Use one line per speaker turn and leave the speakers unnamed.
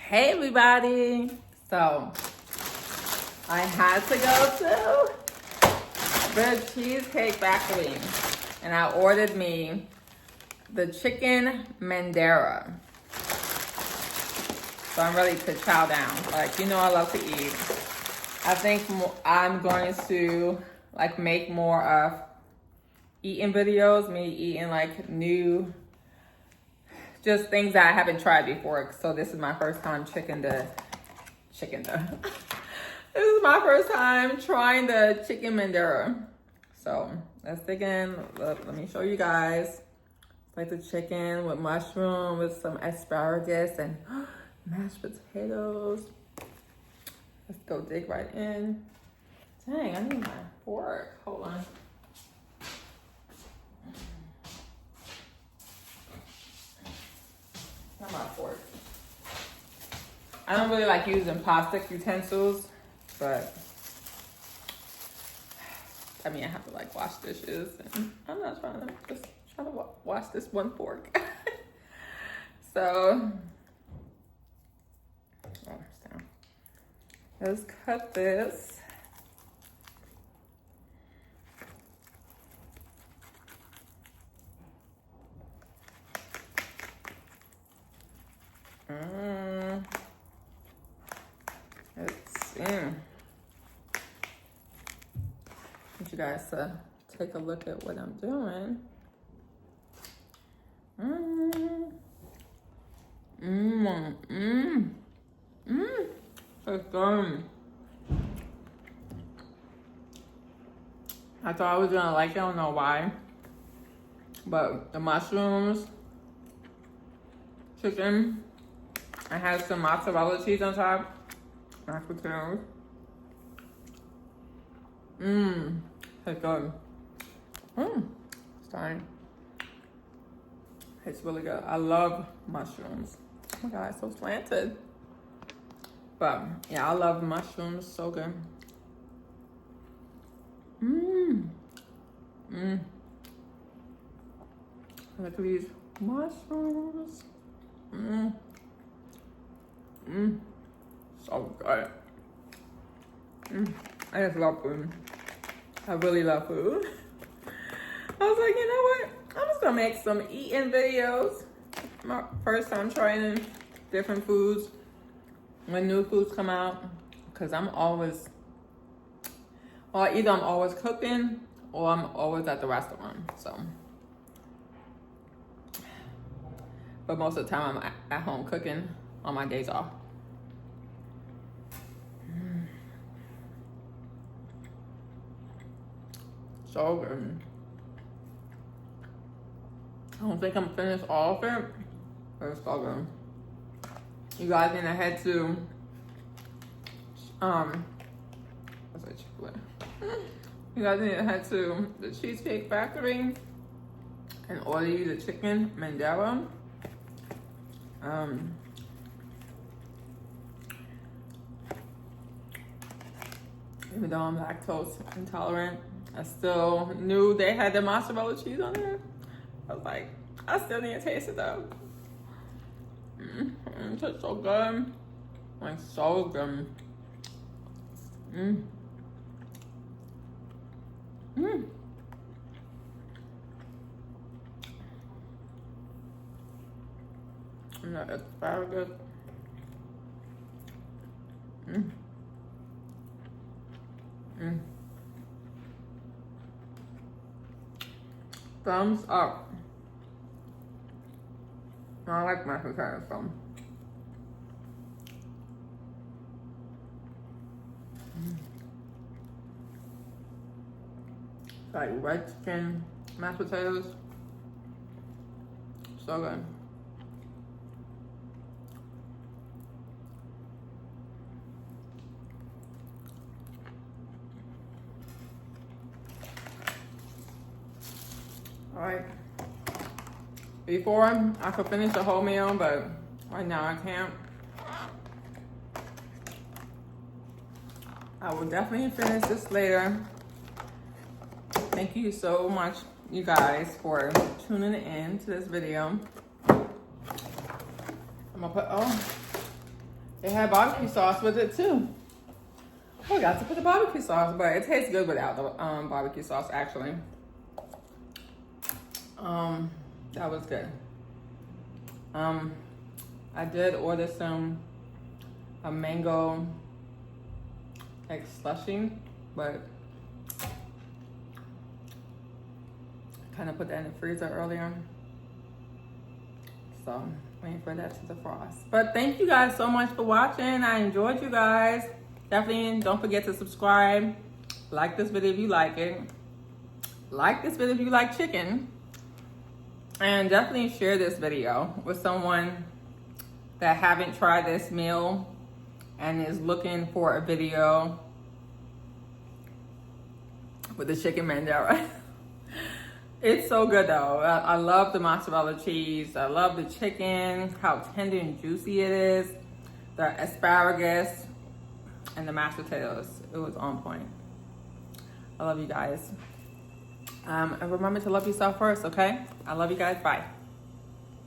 Hey everybody! So I had to go to the Cheesecake Factory and I ordered me the chicken MADEIRA. So I'm ready to chow down. Like, you know, I love to eat. I think I'm going to like make more of eating videos, me eating like new, just things that I haven't tried before. So this is my first time This is my first time trying the chicken MADEIRA. So let's dig in. Let me show you guys. It's like the chicken with mushroom, with some asparagus and mashed potatoes. Let's go dig right in. Dang, I need my fork. Hold on. Not my fork. I don't really like using plastic utensils, but I mean, I have to like wash dishes, and I'm not trying to wash this one fork. So, let's cut this. Let's see. I want you guys to take a look at what I'm doing. It's good. I thought I was gonna like it, I don't know why. But the mushrooms, chicken, I had some mozzarella cheese on top. Mashed potatoes. It's good. It's fine. It's really good. I love mushrooms. Oh my god, it's so slanted. But yeah, I love mushrooms. So good. Look at these mushrooms. So good. I just love food. I really love food. I was like, you know what? I'm just gonna make some eating videos. My first time trying different foods when new foods come out. Cause I'm always, or either I'm always cooking or I'm always at the restaurant, so. But most of the time I'm at home cooking on my days off. So good. I don't think I'm finished all of it, but it's so good. You guys need to head to what's that Chick-fil-A? You guys need to head to the Cheesecake Factory and order you the chicken MADEIRA. Even though I'm lactose intolerant, I still knew they had the mozzarella cheese on there. I was like, I still need to taste it though. It tastes so good. Like, so good. And the asparagus. Thumbs up. I like mashed potatoes, so. Like red chicken, mashed potatoes. So good. All right. Before I could finish the whole meal, but right now I can't. I will definitely finish this later. Thank you so much, you guys, for tuning in to this video. I'm gonna put, It had barbecue sauce with it too. I forgot to put the barbecue sauce, but it tastes good without the barbecue sauce actually. That was good. I did order a mango like slushing, but kind of put that in the freezer earlier. So waiting for that to defrost. But thank you guys so much for watching. I enjoyed you guys. Definitely don't forget to subscribe. Like this video if you like it. Like this video if you like chicken. And definitely share this video with someone that haven't tried this meal and is looking for a video with the chicken Madeira. It's so good though. I love the mozzarella cheese. I love the chicken, how tender and juicy it is. The asparagus and the mashed potatoes. It was on point. I love you guys. And remember to love yourself first, okay? I love you guys. Bye.